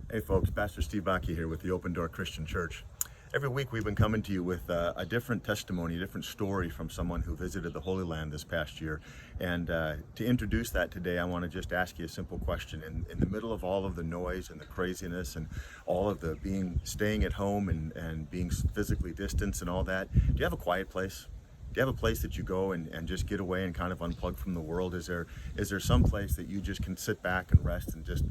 Hey folks, Pastor Steve Baki here with the Open Door Christian Church. Every week we've been coming to you with a different testimony, a different story from someone who visited the Holy Land this past year. And to introduce that today, I want to just ask you a simple question. In the middle of all of the noise and the craziness and all of the staying at home and being physically distanced and all that, do you have a quiet place? Do you have a place that you go and just get away and kind of unplug from the world? Is there some place that you just can sit back and rest and just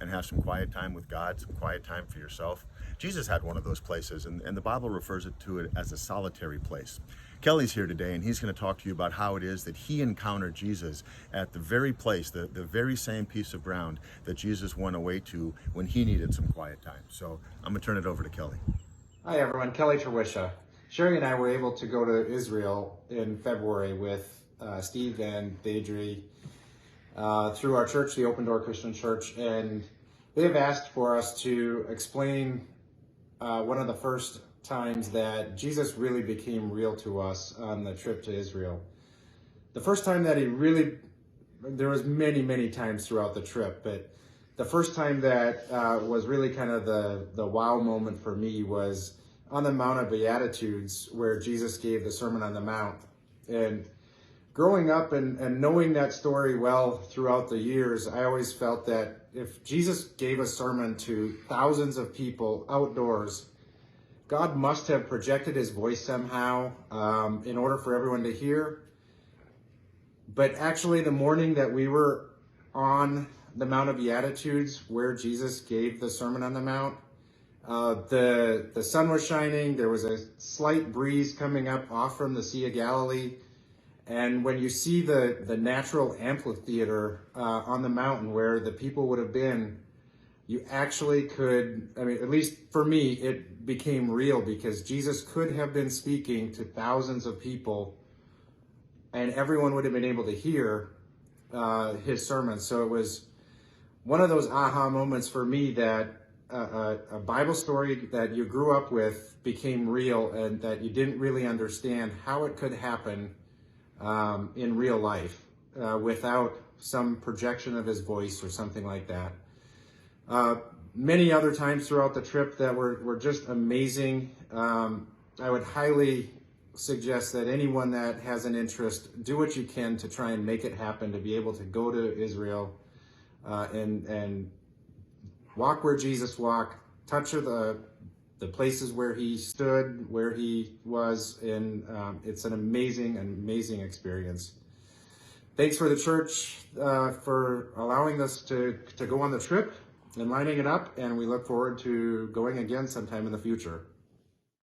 and have some quiet time with God, some quiet time for yourself? Jesus had one of those places, and the Bible refers to it as a solitary place. Kelly's here today, and he's going to talk to you about how it is that he encountered Jesus at the very place, the very same piece of ground that Jesus went away to when he needed some quiet time. So I'm going to turn it over to Kelly. Hi everyone, Kelly Terwisha. Sherry and I were able to go to Israel in February with Steve and Deidre through our church, the Open Door Christian Church, and they have asked for us to explain one of the first times that Jesus really became real to us on the trip to Israel. The first time that there was many times throughout the trip, but the first time that was really kind of the wow moment for me was on the Mount of Beatitudes, where Jesus gave the Sermon on the Mount. And growing up and knowing that story well throughout the years, I always felt that if Jesus gave a sermon to thousands of people outdoors, God must have projected his voice somehow in order for everyone to hear. But actually, the morning that we were on the Mount of Beatitudes, where Jesus gave the Sermon on the Mount, the sun was shining. There was a slight breeze coming up off from the Sea of Galilee. And when you see the natural amphitheater on the mountain where the people would have been, you actually could, at least for me, it became real, because Jesus could have been speaking to thousands of people and everyone would have been able to hear his sermon. So it was one of those aha moments for me that a Bible story that you grew up with became real, and that you didn't really understand how it could happen in real life without some projection of his voice or something like that. Many other times throughout the trip that were just amazing. I would highly suggest that anyone that has an interest, do what you can to try and make it happen, to be able to go to Israel and walk where Jesus walked, touch the places where he stood, where he was, and it's an amazing experience. Thanks for the church for allowing us to go on the trip and lining it up, and we look forward to going again sometime in the future.